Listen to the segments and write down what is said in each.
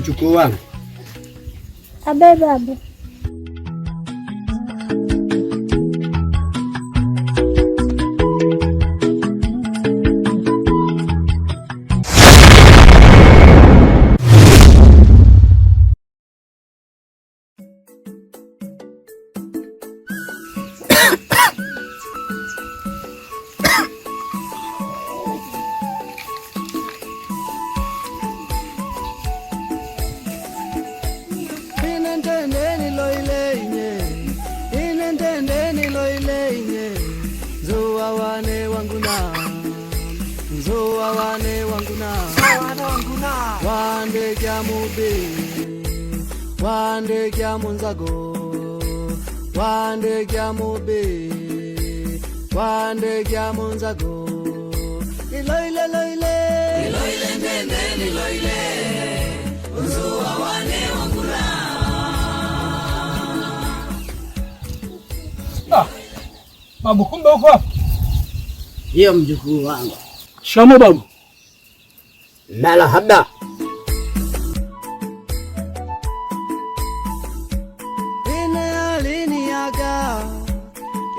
Mjukuu wangu. Abe babu. Wande kya mube, wande kya munzago, wande kya mube, wande kya munzago. Iloile loile, iloile ndende iloile, uzuwa wane wangula. Babu, kumbe uko hapa? Hiyo mjukuu wangu. Shikamoo babu. Marhaba.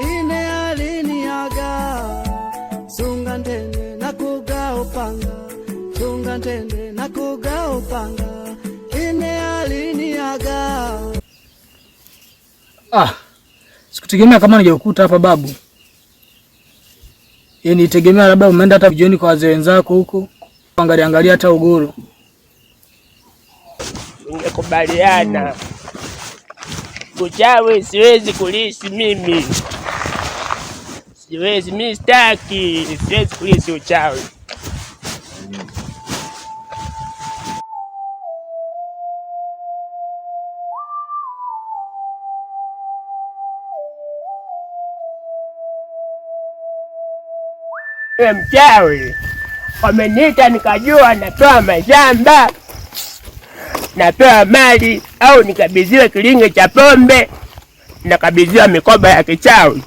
Ine aliniaga, sunga ntende nakuga upanga, sunga ntende nakuga upanga. Ine aliniaga. Sikutegemea kama ningekukuta hapa babu. Nitegemea labda umeenda hata jioni kwa wazee wenzako huko. Angalia hata ugoro. Ungekubaliana. Uchawi siwezi kulisi mimi. Siwezi, mimi sitaki. Siwezi kulisi uchawi. Mchawi wameniita nikajua natoa mashamba, natoa mali, au nikabidhiwe kilinge cha pombe, nakabidhiwa mikoba ya kichawi.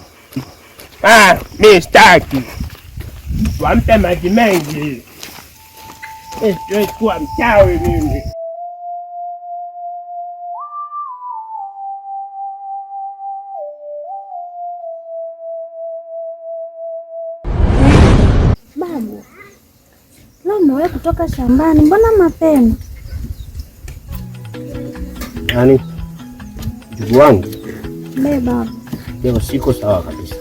Mimi sitaki. Wampe maji mengi. Siwezi kuwa mchawi mimi. Babu, leo umewahi kutoka shambani, mbona mapema? Nani? Mjukuu wangu. Mbe babu. Leo siko sawa kabisa.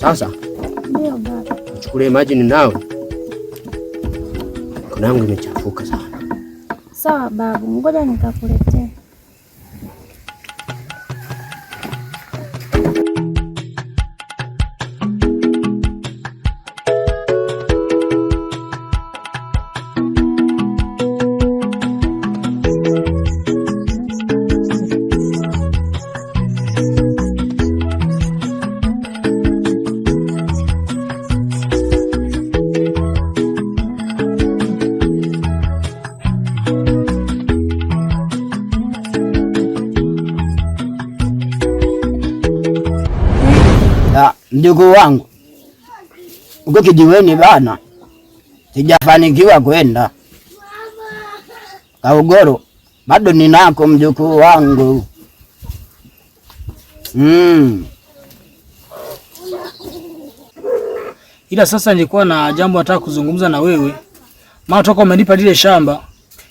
Sasa? Ndio babu. Nichukulie maji ninao. Mikono yangu imechafuka sana. Sawa babu, ngoja nikakuletea. Mjukuu wangu, uko kijiweni bana, sijafanikiwa kwenda Kaugoro, bado ninako mjukuu wangu. Ila sasa nilikuwa na jambo nataka kuzungumza na wewe. Maana toka umenipa lile shamba,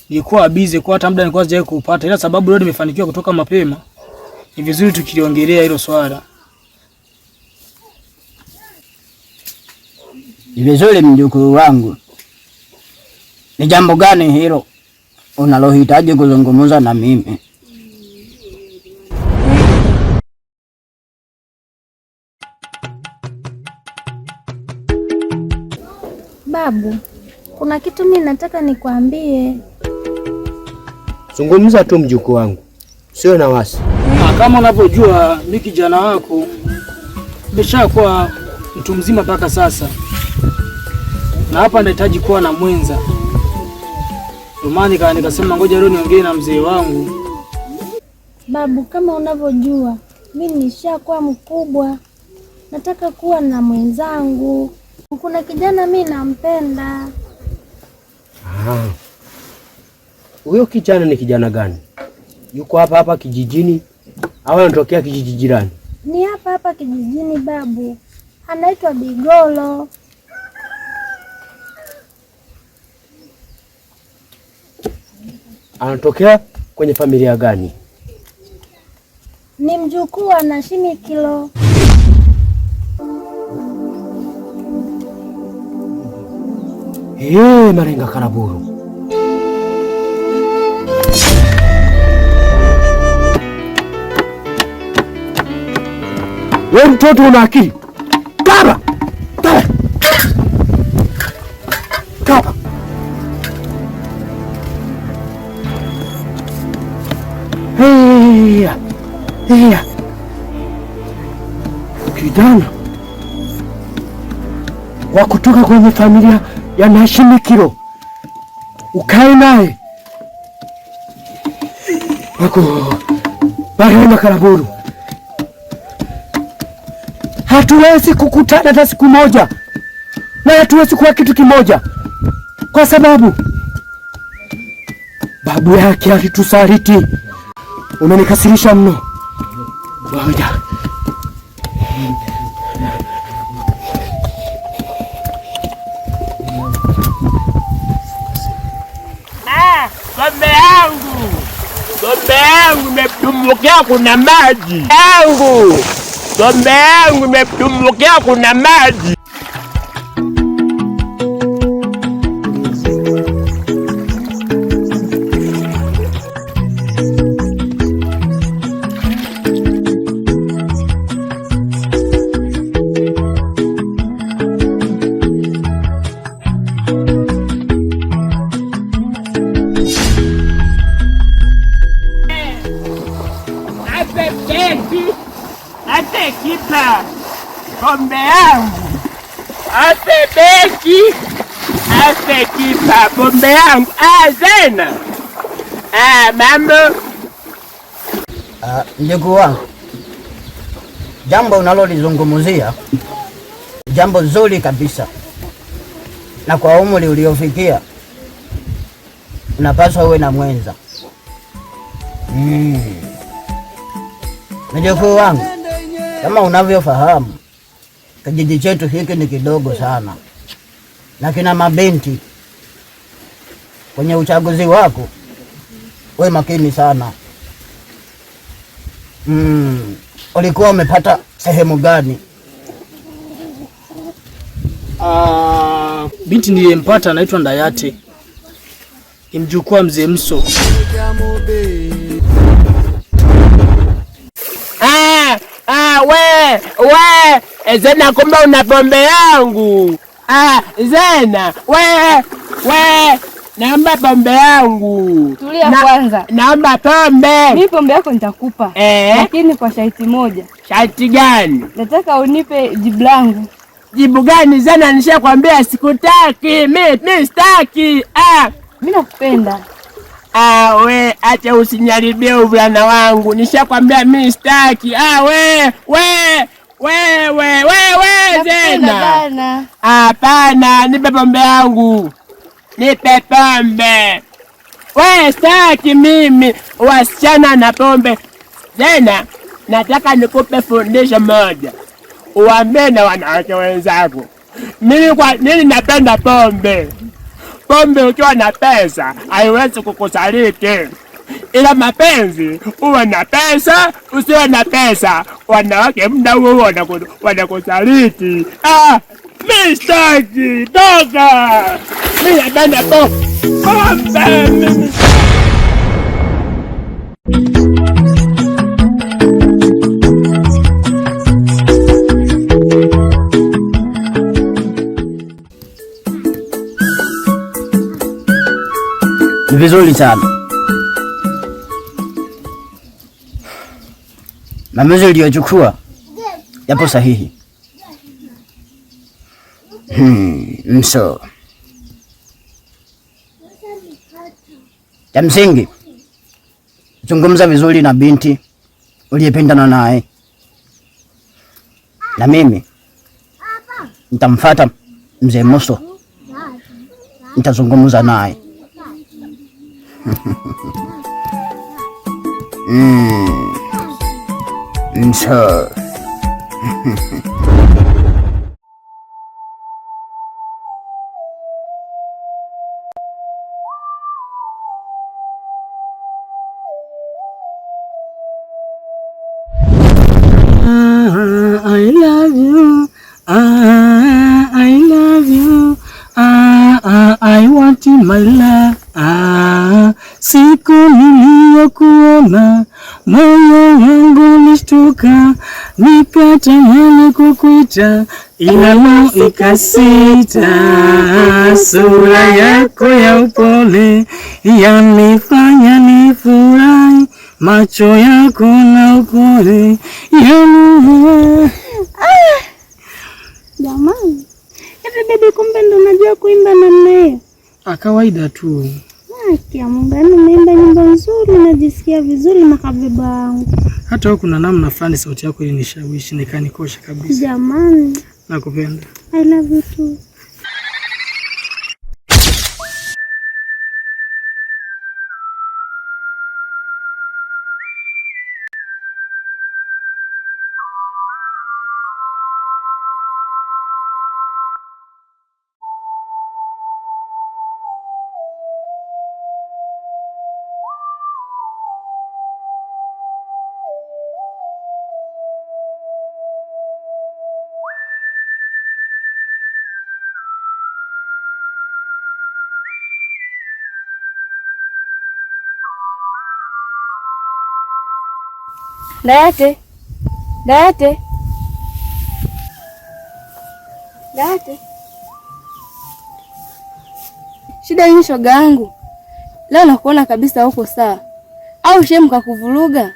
nilikuwa busy kwa hata muda nilikuwa sijawahi kupata. Ila sababu leo nimefanikiwa kutoka mapema, ni vizuri tukiliongelea hilo swala. Ni vizuri mjukuu wangu. Ni jambo gani hilo unalohitaji kuzungumza na mimi? Babu, kuna kitu mimi nataka nikwambie. Zungumza tu mjukuu wangu. Sio na wasi. Kama unavyojua mimi kijana wako nimeshakuwa mtu mzima mpaka sasa. Na hapa nahitaji kuwa na mwenza. Ndio nikasema ngoja leo niongee na mzee wangu. Babu, kama unavyojua mimi nishakuwa mkubwa. Nataka kuwa na mwenzangu. Kuna kijana mimi nampenda. Aha. Huyo kijana ni kijana gani? Yuko hapa hapa kijijini au anatokea kijiji jirani? Ni hapa hapa kijijini babu. Anaitwa Bigolo. Anatokea kwenye familia gani? Ni mjukuu wa Nashimikilo. Marenga Karaburu. Wewe mtoto una akili? Kaba! Heya. Kijana wa kutoka kwenye familia ya Nashimikilo, ukae naye wako Marenga Karaburu. Hatuwezi kukutana hata siku moja, na hatuwezi kuwa kitu kimoja, kwa sababu babu yake alitusaliti. Umenikasirisha mno. Ngoja. Ng'ombe yangu imetumbukia, kuna maji. Ng'ombe yangu imetumbukia, kuna maji. Kipa ng'ombe yangu asebeki, kipa ng'ombe yangu Zena. Mambo mjukuu wangu, jambo unalolizungumzia jambo zuri kabisa, na kwa umri uliofikia unapaswa uwe na mwenza. Mjukuu wangu, kama unavyofahamu, kijiji chetu hiki ni kidogo sana na kina mabinti. Kwenye uchaguzi wako we makini sana. Ulikuwa umepata sehemu gani? Binti niliyempata anaitwa Ndayate, ni mjukuu wa Mzee Mso. We Zena, kumbe una pombe yangu. Zena, we naomba pombe yangu. Tulia kwanza. Naomba pombe. Mimi pombe yako nitakupa. Lakini kwa sharti moja. Sharti gani? Nataka unipe jibu langu. Jibu gani Zena? Nishakwambia sikutaki. Mimi sitaki. Mimi nakupenda. We acha usinyaribie uvulana wangu. Nishakwambia mimi sitaki. We Zena. Hapana, nipe pombe yangu. Nipe pombe. We sitaki mimi wasichana na pombe. Zena, nataka nikupe fundisho moja. Uambie na wanawake wenzako. Mimi kwa nini napenda pombe? Pombe ukiwa na pesa haiwezi kukusaliti, ila mapenzi uwe na pesa usiwe na pesa, wanawake muda huo wanakusaliti. Mimi sitaki, toka. Mimi napenda pombe mimi. Ni vizuri sana. Maamuzi uliyochukua yapo sahihi. Mso, ya msingi zungumza vizuri na binti uliyependana naye, na mimi nitamfuata Mzee Muso, nitazungumza naye Nso. I love you. I love you. I want you my love. Siku niliyokuona moyo wangu ulishtuka, nikatamani kukuita ila roho ikasita. Sura yako ya upole yanifanya nifurahi, macho yako na upole Jamani, hivi bibi, kumbe ndo unajua kuimba namna hiyo? Kawaida tu. Kia Mungu, unaimba nyimbo nzuri, najisikia vizuri na kabeba wangu. Hata wewe kuna namna fulani sauti yako ilinishawishi nikanikosha kabisa. Jamani, nakupenda. I love you too. Dayate. Shida hii shoga yangu. Leo nakuona kabisa huko sawa. Au shemu kakuvuruga?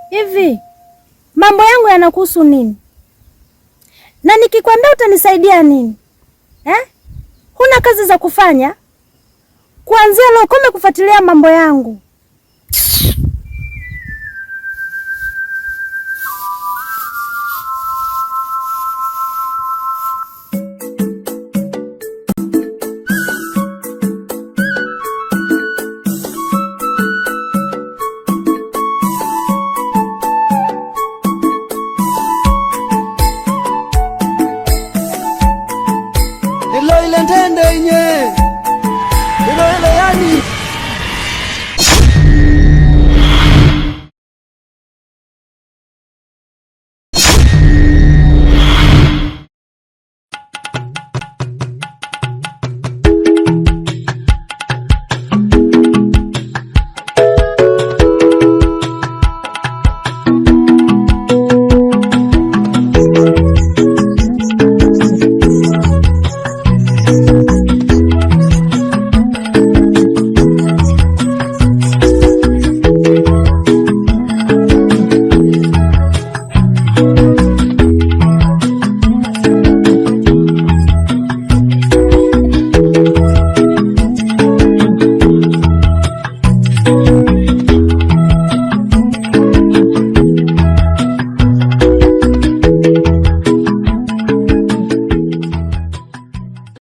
Hivi mambo yangu yanakuhusu nini? Na nikikwambia utanisaidia nini? Huna kazi za kufanya? Kuanzia leo kome kufuatilia mambo yangu. Ilo ile ntende nye